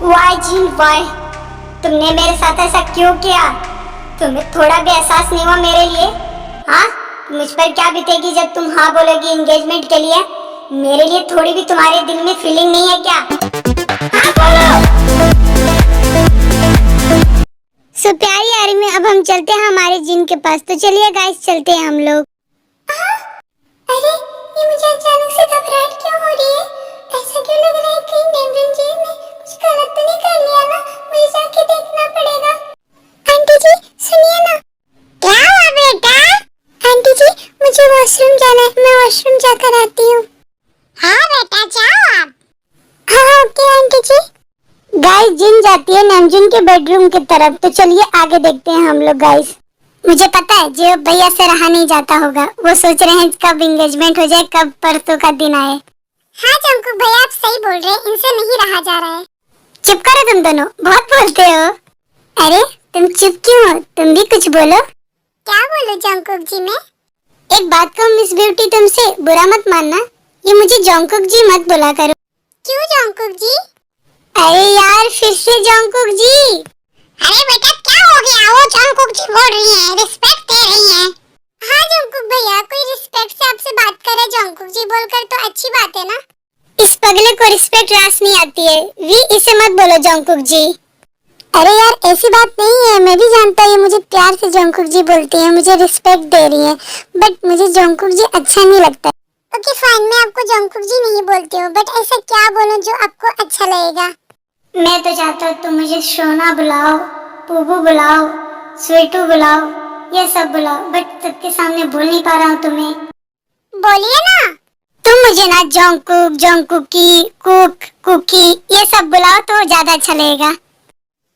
Y जिन Y, तुमने मेरे साथ ऐसा क्यों किया? तुम्हें थोड़ा भी एहसास नहीं हुआ मेरे लिए? हाँ, मुझ पर क्या बीतेगी जब तुम हाँ बोलोगी एंगेजमेंट के लिए? मेरे लिए थोड़ी भी तुम्हारे दिल में फीलिंग नहीं है क्या? हाँ बोलो। सो प्यारी यारी में अब हम चलते हैं हमारे जिन के पास। तो चलिए गाइस, चलते हैं हम लोग। अरे ये मुझे अचानक से घबराहट क्यों हो रही है? ऐसा क्यों लग रहा है कहीं नेमरिन जी ने कुछ गलत तो नहीं कर लिया ना? मुझे जाके देखना पड़ेगा। आंटी जी सुनिए ना। क्या हुआ बेटा? आंटी जी मुझे वॉशरूम जाना है, मैं वॉशरूम जाकर आती हूँ। हाँ बेटा जाओ आप। हाँ ओके आंटी जी। गाइस जिन जाती है नमजुन के बेडरूम की तरफ। तो चलिए आगे देखते हैं हम लोग गाइस। मुझे पता है जो भैया से रहा नहीं जाता होगा, वो सोच रहे हैं कब एंगेजमेंट हो जाए, कब परसों का दिन आए। हाँ जंकुक भैया आप सही बोल रहे हैं, इनसे नहीं रहा जा रहा है। चुप करो तुम दोनों, बहुत बोलते हो। अरे तुम चुप क्यों हो? तुम भी कुछ बोलो। क्या बोलो जंकुक जी मैं? एक बात कहूँ मिस ब्यूटी, तुमसे बुरा मत मानना, ये मुझे जंकुक जी मत बोला करो। क्यों जंकुक जी? अरे यार फिर से जंकुक जी। अरे बेटा क्या हो गया? वो जंकुक जी बोल रही है, रिस्पेक्ट दे रही है। हाँ जंकुक भैया, कोई रिस्पेक्ट से आपसे बात करे जंकुक जी बोलकर तो अच्छी बात है ना। इस पगले को रिस्पेक्ट रास नहीं आती है, वी इसे मत बोलो जंकुक जी। अरे यार ऐसी बात नहीं है, मैं भी जानता हूँ ये मुझे प्यार से जंकुक जी बोलती है, मुझे रिस्पेक्ट दे रही है, बट मुझे जंकुक जी अच्छा नहीं लगता। ओके फाइन, मैं आपको जंकुक जी नहीं बोलती हूँ, बट ऐसा क्या बोलूं जो आपको अच्छा लगेगा? मैं तो चाहता हूँ तुम मुझे सोना बुलाओ, पुबू बुलाओ, स्वीटू बुलाओ, ये सब बुलाओ, बट सबके सामने बोल नहीं पा रहा हूँ तुम्हें। बोलिए ना। तुम मुझे ना जंकुक, जंकुकी, कुक, कुकी ये सब बुलाओ तो ज्यादा अच्छा लगेगा।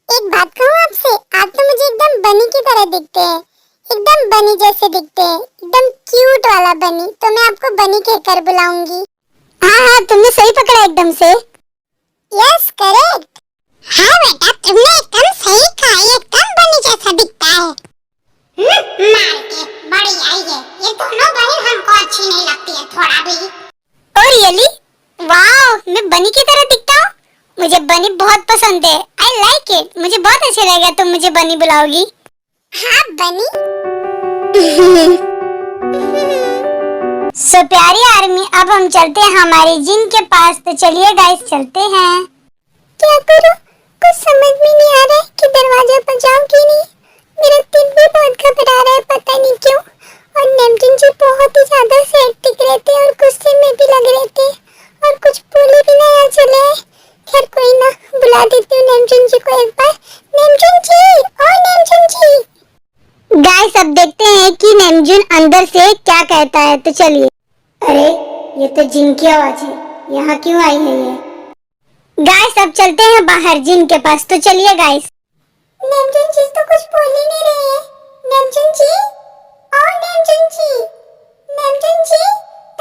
एक बात कहूँ आपसे, आप तो मुझे एकदम बनी की तरह दिखते हैं, एकदम बनी जैसे दिखते हैं, एकदम क्यूट वाला बनी, तो मैं आपको बनी कहकर बुलाऊंगी। हाँ हाँ तुमने सही पकड़ा एकदम से। Yes correct. हाँ बेटा तुमने एकदम सही कहा, एकदम बनी जैसा दिखता है। मार के बड़ी आई है, ये दोनों बहन हमको अच्छी नहीं लगती है थोड़ा भी। Oh really? वाओ, मैं बनी की तरह दिखता हूँ? मुझे बनी बहुत पसंद है, आई लाइक इट, मुझे बहुत अच्छा लगेगा तुम मुझे बनी बुलाओगी। हाँ बनी। सो प्यारी आर्मी अब हम चलते हैं हमारे जिन के पास। तो चलिए गाइस चलते हैं। क्या करूं? कुछ समझ में नहीं आ रहा है कि दरवाजा पर जाऊं कि नहीं। मेरा दिल भी बहुत घबरा रहा है, पता नहीं क्यों। और नमजुन जी बहुत ही ज्यादा सेक्टिक रहते हैं और गुस्से में भी लग रहे थे और कुछ बोले भी नहीं आ चले। खैर कोई ना, बुला देती हूँ नमजुन जी को एक बार। नमजुन जी, ओ नमजुन जी। गाइस अब देखते हैं कि नमजुन अंदर से क्या कहता है। तो चलिए। अरे ये तो जिन की आवाज है, यहाँ क्यों आई है ये? गाइस अब चलते हैं बाहर जिन के पास। तो चलिए गाइस। नमजुन जी तो कुछ बोल ही नहीं रही है। नमजुन जी, ओ नमजुन जी, नमजुन जी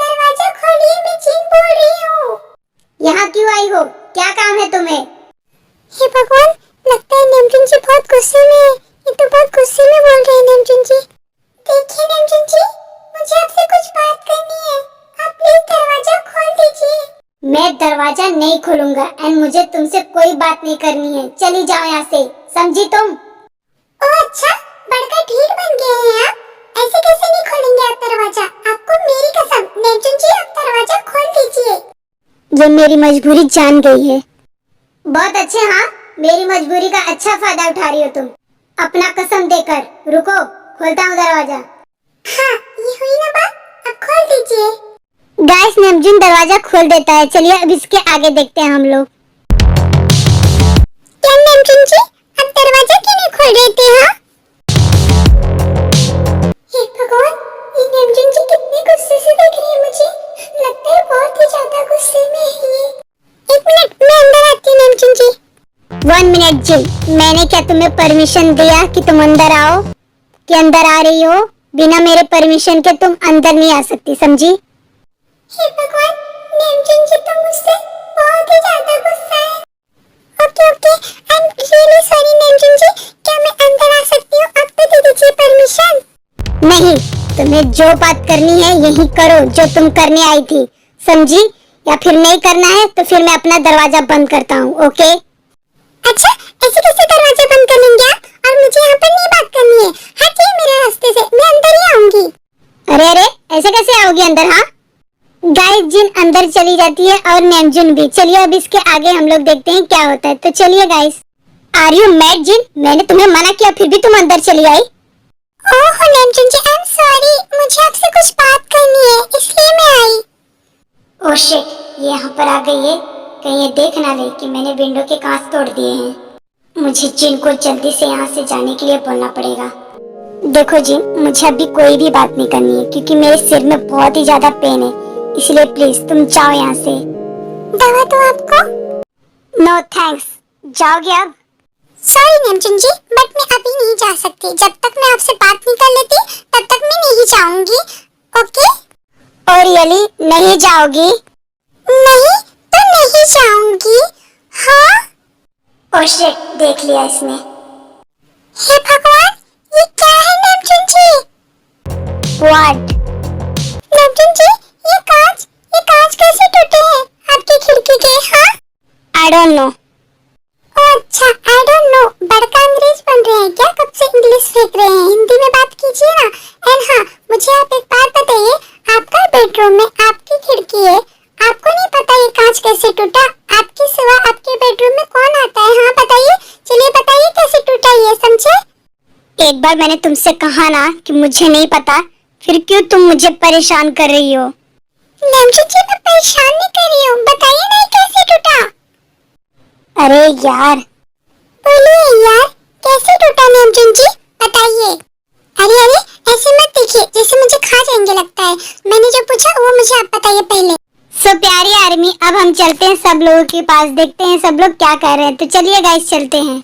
दरवाजा खोलिए, मैं जिन बोल रही हूँ। यहाँ क्यों आई हो? क्या काम है तुम्हें? हे भगवान, लगता है नमजुन जी बहुत गुस्से में है, ये तो बहुत गुस्से में बोल रहे हैं नमजुन जी। देखिए नमजुन जी, मुझे आपसे कुछ बात करनी है, आप प्लीज दरवाजा खोल दीजिए। मैं दरवाजा नहीं खोलूंगा एंड मुझे तुमसे कोई बात नहीं करनी है, चली जाओ यहाँ से, समझी तुम? ओह अच्छा, बड़का ढीठ बन गए हैं आप, ऐसे कैसे नहीं खोलेंगे आप दरवाजा? आपको मेरी कसम, नमजुन जी आप दरवाजा खोल दीजिए। ये मेरी मजबूरी जान गई है। बहुत अच्छे, हाँ मेरी मजबूरी का अच्छा फायदा उठा रही हो तुम, अपना कसम देकर। रुको, खोलता हूँ दरवाजा। हाँ ये हुई ना बात, अब खोल दीजिए। गाइस नमजुन दरवाजा खोल देता है। चलिए अब इसके आगे देखते हैं हम लोग। क्या नमजुन जी आप दरवाजा क्यों नहीं खोल रहे थे? हाँ हे भगवान, ये नमजुन जी कितने गुस्से से देख रही है मुझे, लगता है बहुत ही ज्यादा गुस्से में है ये। एक मिनट, मैं अंदर आती हूँ नमजुन जी। 1 मिनट जिन, मैंने क्या तुम्हें परमिशन दिया कि तुम अंदर आओ? कि अंदर आ रही हो? बिना मेरे परमिशन के तुम अंदर नहीं आ सकती, समझी? हे भगवान, नमजुन जी तो मुझसे बहुत ही ज्यादा गुस्सा है। Okay okay, I am really sorry Namjoon ji, क्या मैं अंदर आ सकती हूँ? अब तो दे दीजिए परमिशन। नहीं, तुम्हें जो बात करनी है यही करो जो तुम करने आई थी, समझी? या फिर नहीं करना है तो फिर मैं अपना दरवाजा बंद करता हूँ। ओके अच्छा, ऐसे कैसे दरवाजा बंद कर लेंगे आप? और मुझे यहाँ पर नहीं बात करनी है। हटिए मेरे रास्ते से, मैं अंदर ही आऊंगी। अरे अरे, ऐसे कैसे आओगी अंदर? हाँ गाइस, जिन अंदर चली जाती है और नेमजुन भी। चलिए अब इसके आगे हम लोग देखते हैं क्या होता है। तो चलिए गाइस। आर यू मैड जिन? मैंने तुम्हें मना किया फिर भी तुम अंदर चली आई। ओह नेमजुन जी, आई एम सॉरी, मुझे आपसे कुछ बात करनी है इसलिए मैं आई। ओह शिट, ये यहाँ पर आ गई है। कहीं ये देख ना ले कि मैंने विंडो के कांच तोड़ दिए हैं। मुझे जिन को जल्दी से यहाँ से जाने के लिए बोलना पड़ेगा। देखो जिन, मुझे अभी कोई भी बात नहीं करनी है क्योंकि मेरे सिर में बहुत ही ज्यादा पेन है, इसलिए प्लीज तुम जाओ यहाँ से। दवा दो आपको? नो थैंक्स, जाओगे अब? सॉरी नेमजुन जी, बट मैं अभी नहीं जा सकती। जब तक मैं आपसे बात नहीं कर लेती तब तक मैं नहीं जाऊंगी। ओके? और रियली नहीं जाओगी? नहीं तो नहीं जाऊंगी। हाँ? ओह शिट, देख लिया इसने। हे भगवान, ये क्या है नेमजुन जी? व्हाट? नेमजुन जी, ये कांच कैसे टूटे हैं आपकी खिड़की के? हाँ? I don't know. अच्छा, आई डोंट नो, बड़का अंग्रेज बन रहे हैं क्या? कब से इंग्लिश फेंक रहे हैं? हिंदी में बात कीजिए ना। एंड हाँ, मुझे आप एक बात बताइए, आपका बेडरूम में आपकी खिड़की है, आपको नहीं पता ये कांच कैसे टूटा? आपके सिवा आपके बेडरूम में कौन आता है? हाँ बताइए, चलिए बताइए कैसे टूटा ये, समझे? एक बार मैंने तुमसे कहा ना कि मुझे नहीं पता, फिर क्यों तुम मुझे परेशान कर रही हो? नेमजुन जी, मैं परेशान नहीं कर रही हूँ, बताइए ना कैसे टूटा। अरे यार, बोलिए यार, कैसे टूटा नेमजुन जी, बताइए। अरे अरे, ऐसे मत देखिए जैसे मुझे खा जाएंगे लगता है। मैंने जो पूछा वो मुझे आप बताइए पहले। सो प्यारी आर्मी, अब हम चलते हैं सब लोगों के पास, देखते हैं सब लोग क्या कर रहे हैं। तो चलिए गाइस चलते हैं।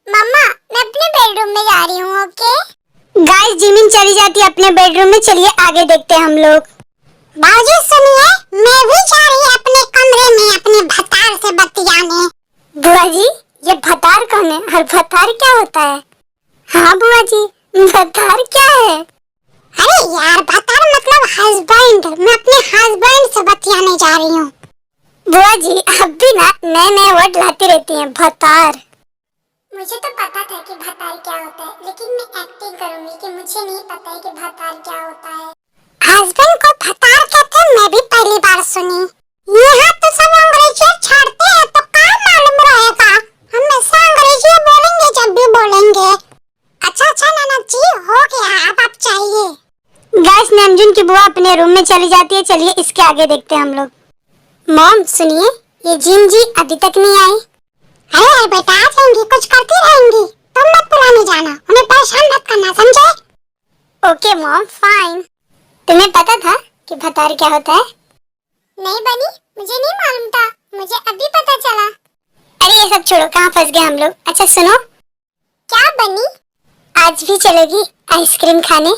मम्मा, मैं अपने बेडरूम में जा रही हूँ। ओके गाइस, जिमिन चली जाती है अपने बेडरूम में। चलिए आगे देखते हैं हम लोग। बाजू सुनिए, मैं भी जा रही हूँ अपने कमरे में अपने भतार से बतियाने। बुआ जी, ये भतार कौन है और भतार क्या होता है? हाँ बुआ जी, भतार क्या है? अरे यार, भतार मतलब हस्बैंड। मैं अपने हस्बैंड से बतियाने जा रही हूँ। बुआ जी, आप भी ना नए नए वर्ड लाती रहती हैं। भतार, मुझे तो पता था कि भतार क्या होता है, लेकिन मैं एक्टिंग करूंगी कि मुझे नहीं पता है कि भतार क्या होता है। हस्बैंड को भतार कहते हैं, मैं भी पहली बार सुनी। यहाँ तो सब अंग्रेजी छाड़ते हैं, तो क्या मालूम रहेगा? हमेशा अंग्रेजी बोलेंगे जब भी बोलेंगे। अच्छा अच्छा नाना जी, हो गया, अब आप चाहिए। गाइस, नेमजुन की बुआ अपने रूम में चली जाती है। चलिए इसके आगे देखते हैं हम लोग। मॉम सुनिए, ये जिन जी अभी तक नहीं आई। अरे बेटा, आ जाएंगी, कुछ करती रहेंगी, तुम मत बुलाने जाना, उन्हें परेशान मत करना, समझे? Okay mom, fine. तुम्हें पता था कि भतार क्या होता है? नहीं बनी, मुझे नहीं मालूम था, मुझे अभी पता चला। अरे ये सब छोड़ो, कहाँ फंस गए हम लोग। अच्छा सुनो। क्या बनी? आज भी चलोगी आइसक्रीम खाने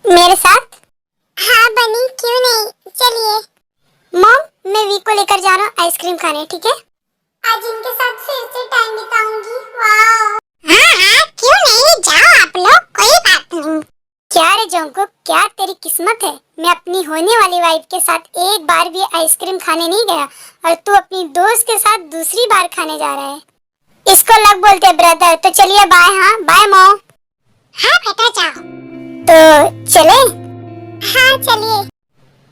मेरे साथ? हाँ बनी, क्यों नहीं, चलिए। मॉम, मैं वी को लेकर जा रहा हूँ आइसक्रीम खाने, ठीक है? आज इनके साथ फिर से टाइम बिताऊंगी। वाओ। हाँ हाँ, क्यों नहीं, जाओ आप लोग, कोई बात नहीं। क्या रे जोंकुक, क्या तेरी किस्मत है, मैं अपनी होने वाली वाइफ के साथ एक बार भी आइसक्रीम खाने नहीं गया और तू अपनी दोस्त के साथ दूसरी बार खाने जा रहा है। इसको लक बोलते हैं ब्रदर। तो चलिए बाय। हाँ बाय मॉम। हाँ बेटा जाओ। तो चले? हाँ चलिए।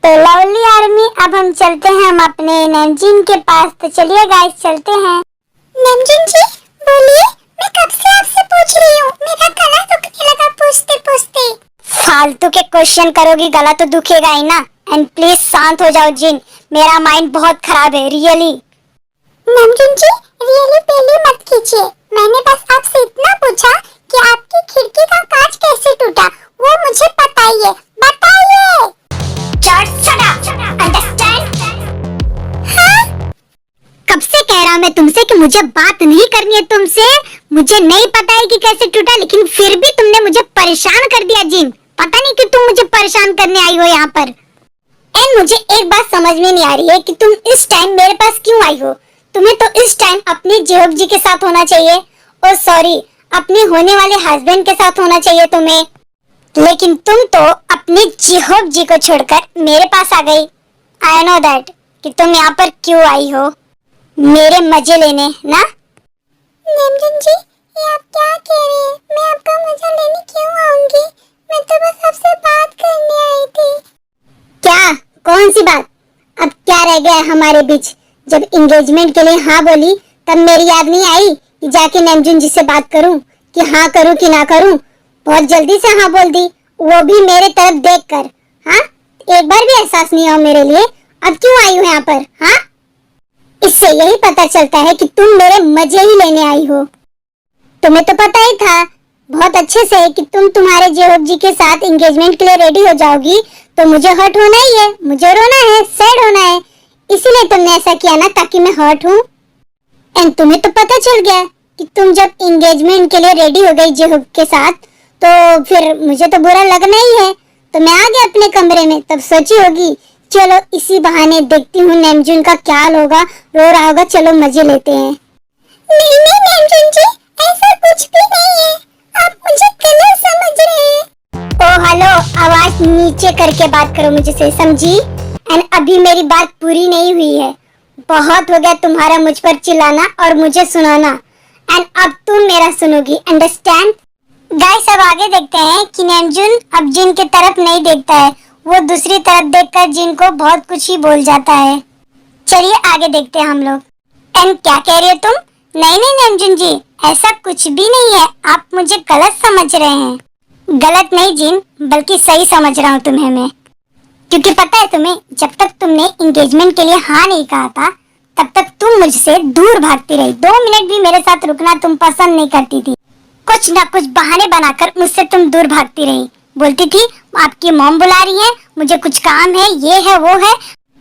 तो लवली आर्मी, अब हम चलते हैं हम अपने नेमजुन के पास। तो चलिए गाइस चलते हैं। नेमजुन जी बोलिए, मैं कब से आपसे पूछ रही हूँ, मेरा गला दुखने लगा पूछते पूछते। फालतू के क्वेश्चन करोगी, गला तो दुखेगा ही ना। एंड प्लीज शांत हो जाओ जिन, मेरा माइंड बहुत खराब है रियली। नेमजुन जी रियली पहले मत कीजिए, मैंने बस आपसे इतना पूछा कि आपकी खिड़की का कांच कैसे टूटा, वो मुझे बताइए, बताइए। अंडरस्टैंड? हाँ? कब से कह रहा मैं तुमसे कि मुझे बात नहीं करनी है तुमसे। मुझे नहीं पता है कि कैसे टूटा, लेकिन फिर भी तुमने मुझे परेशान कर दिया जिन। पता नहीं कि तुम मुझे परेशान करने आई हो यहाँ पर। एंड मुझे एक बात समझ में नहीं आ रही है कि तुम इस टाइम मेरे पास क्यों आई हो। तुम्हें तो इस टाइम अपने जेहोब जी के साथ होना चाहिए, ओ सॉरी अपने होने वाले हस्बैंड के साथ होना चाहिए तुम्हें, लेकिन तुम तो अपने जेहोब जी को छोड़कर मेरे पास आ गई। आई नो दैट कि तुम यहाँ पर क्यों आई हो, मेरे मजे लेने ना। नेमजन जी, ये आप क्या कह रहे हैं? मैं आपका मजा लेने क्यों आऊंगी? मैं तो बस आपसे बात करने आई थी। क्या? कौन सी बात? अब क्या रह गया है हमारे बीच? जब एंगेजमेंट के लिए हाँ बोली तब मेरी याद नहीं आई कि जाके नेमजुन जी से बात करूं कि हाँ करूं कि ना करूं? बहुत जल्दी से हाँ बोल दी, वो भी मेरे तरफ देखकर। हाँ, एक बार भी एहसास नहीं हुआ मेरे लिए। अब क्यों आई हो यहाँ पर? हाँ, इससे यही पता चलता है कि तुम मेरे मजे ही लेने आई हो। तुम्हें तो पता ही था बहुत अच्छे से कि तुम तुम्हारे जेहोब जी के साथ एंगेजमेंट के लिए रेडी हो जाओगी, तो मुझे हर्ट होना ही है, मुझे रोना है, सैड होना है। इसीलिए तुमने ऐसा किया ना, ताकि मैं हर्ट हूँ। एंड तुम्हें तो पता चल गया कि तुम जब एंगेजमेंट के लिए रेडी हो गई जेहोब के साथ, तो फिर मुझे तो बुरा लगना ही है। तो मैं आ गया अपने कमरे में, तब सोची होगी चलो इसी बहाने देखती हूँ नेमजुन का क्या हाल होगा, रो रहा होगा, चलो मजे लेते हैं। नहीं नहीं नेमजुन जी, ऐसा कुछ भी नहीं है, आप मुझे गलत समझ रहे हैं। ओ हेलो, आवाज नीचे करके बात करो मुझे से, समझी? एंड अभी मेरी बात पूरी नहीं हुई है। बहुत हो गया तुम्हारा मुझ पर चिल्लाना और मुझे सुनाना, एंड अब तुम मेरा सुनोगी, अंडरस्टैंड? गाइस, अब आगे देखते हैं कि नेमजुन अब जिन की तरफ नहीं देखता है, वो दूसरी तरफ देखकर जिन को बहुत कुछ ही बोल जाता है। चलिए आगे देखते हैं हम लोग। एंड क्या कह रही हो तुम? नहीं नहीं नेमजुन जी, ऐसा कुछ भी नहीं है, आप मुझे गलत समझ रहे हैं। गलत नहीं जिन, बल्कि सही समझ रहा हूँ तुम्हें मैं। क्योंकि पता है तुम्हें, जब तक तुमने एंगेजमेंट के लिए हाँ नहीं कहा था, तब तक तुम मुझसे दूर भागती रही। 2 मिनट भी मेरे साथ रुकना तुम पसंद नहीं करती थी। कुछ ना कुछ बहाने बनाकर मुझसे तुम दूर भागती रही। बोलती थी आपकी मॉम बुला रही है, मुझे कुछ काम है, ये है वो है।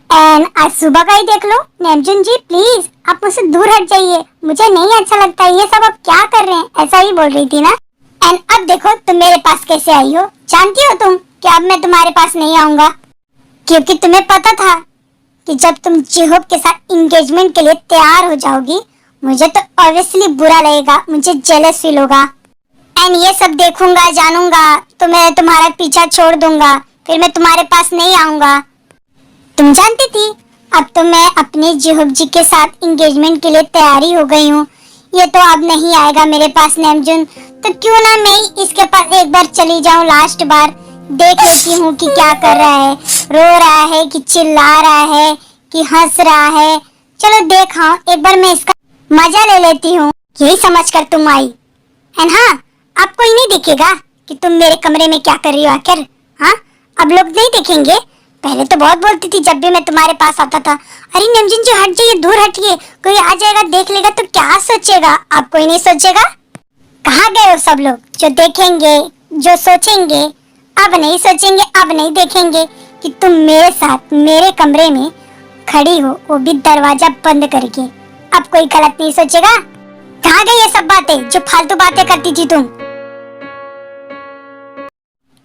एंड आज सुबह का ही देख लो। नेमजुन जी प्लीज, आप मुझसे दूर हट जाइए, मुझे नहीं अच्छा लगता ये सब, आप क्या कर रहे हैं, ऐसा ही बोल रही थी ना। एंड अब देखो तुम मेरे पास कैसे आई हो। जानती हो तुम कि अब मैं तुम्हारे पास नहीं आऊंगा, क्योंकि तुम्हें पता था कि जब तुम जेहोब के साथ एंगेजमेंट के लिए तैयार हो जाओगी, मुझे तो ऑब्वियसली बुरा लगेगा, मुझे जेलस फील होगा। एंड ये सब देखूंगा, जानूंगा तो मैं तुम्हारा पीछा छोड़ दूंगा, फिर मैं तुम्हारे पास नहीं आऊंगा। तुम जानती थी अब तो मैं अपने जेहोब जी के साथ एंगेजमेंट के लिए तैयारी हो गई हूँ। ये तो अब नहीं आएगा मेरे पास नेमजुन, तो क्यों ना मैं इसके पास एक बार चली जाऊं, लास्ट बार देख लेती हूँ कि क्या कर रहा है, रो रहा है कि चिल्ला रहा है कि हंस रहा है। चलो देखा एक बार मैं इसका मजा ले लेती हूँ। यही समझकर तुम आई। एंड हाँ, अब कोई नहीं देखेगा कि तुम मेरे कमरे में क्या कर रही हो आखिर। हाँ, अब लोग नहीं देखेंगे। पहले तो बहुत बोलती थी जब भी मैं तुम्हारे पास आता था, अरे नेमजुन जी हट जाइए, दूर हटिए, कोई आ जाएगा देख लेगा तो क्या सोचेगा। अब कोई नहीं सोचेगा। कहाँ गए हो सब लोग जो देखेंगे, जो सोचेंगे? अब नहीं सोचेंगे, अब नहीं देखेंगे कि तुम मेरे साथ मेरे कमरे में खड़ी हो, वो भी दरवाजा बंद करके। अब कोई गलत नहीं सोचेगा। कहाँ गई ये सब बातें जो फालतू बातें करती थी तुम?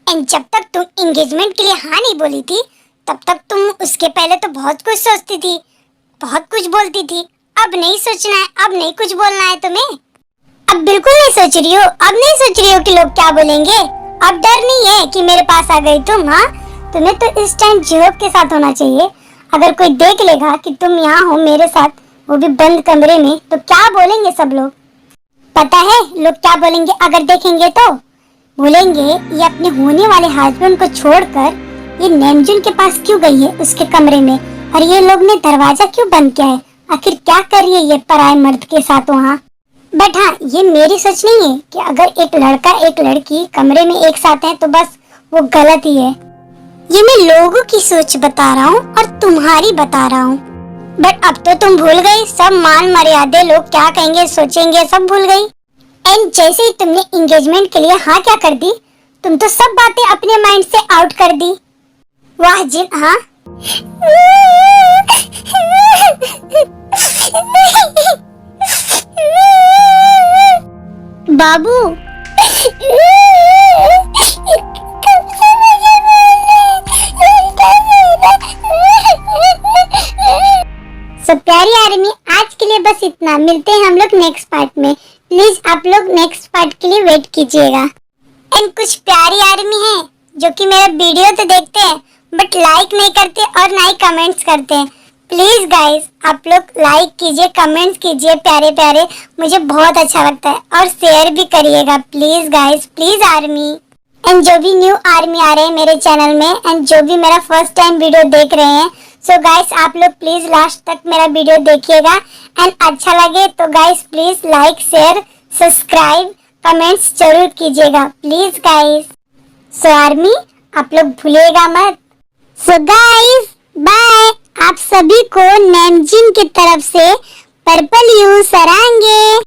एंड जब तक तुम एंगेजमेंट के लिए हाँ नहीं बोली थी, तब तक तुम उसके पहले तो बहुत कुछ सोचती थी, बहुत कुछ बोलती थी। अब नहीं सोचना है, अब नहीं कुछ बोलना है तुम्हें। अब बिल्कुल नहीं सोच रही हो, अब नहीं सोच रही हो कि लोग क्या बोलेंगे। अब डर नहीं है कि मेरे पास आ गई तुम। हाँ, तुम्हें तो इस टाइम जेहोब के साथ होना चाहिए। अगर कोई देख लेगा कि तुम यहाँ हो मेरे साथ, वो भी बंद कमरे में, तो क्या बोलेंगे सब लोग? पता है लोग क्या बोलेंगे अगर देखेंगे? तो बोलेंगे ये अपने होने वाले हस्बैंड को छोड़कर ये नेमजुन के पास क्यों गई है उसके कमरे में, और ये लोग ने दरवाजा क्यों बंद किया है, आखिर क्या कर रही है ये पराये मर्द के साथ वहाँ। बट हाँ, ये मेरी सोच नहीं है कि अगर एक लड़का एक लड़की कमरे में एक साथ है तो बस वो गलत ही है। ये मैं लोगों की सोच बता रहा हूँ और तुम्हारी बता रहा हूँ। बट अब तो तुम भूल गई, सब मान मर्यादे, लोग क्या कहेंगे सोचेंगे, सब भूल गई। एंड जैसे ही तुमने एंगेजमेंट के लिए हाँ क्या कर दी, तुम तो सब बातें अपने माइंड से आउट कर दी। वाह जिन, हाँ बाबू सो प्यारी आर्मी, आज के लिए बस इतना। मिलते हैं हम लोग नेक्स्ट पार्ट में। प्लीज आप लोग नेक्स्ट पार्ट के लिए वेट कीजिएगा। एंड कुछ प्यारी आर्मी है जो कि मेरा वीडियो तो देखते हैं बट लाइक नहीं करते और ना ही कमेंट्स करते हैं, प्लीज गाइस आप लोग लाइक कीजिए, कमेंट्स कीजिए प्यारे प्यारे, मुझे बहुत अच्छा लगता है, और शेयर भी करिएगा please guys, please army. And जो भी न्यू आर्मी आ रहे हैं मेरे चैनल में, एंड जो भी मेरा फर्स्ट टाइम वीडियो देख रहे हैं, सो गाइस आप लोग प्लीज लास्ट तक मेरा वीडियो देखिएगा। एंड अच्छा लगे तो guys please like share subscribe comments जरूर कीजिएगा प्लीज गाइस। सो आर्मी आप लोग भूलिएगा मत। सो गाइस बाय, आप सभी को नैमजिन की तरफ से पर्पल यू सरांगे।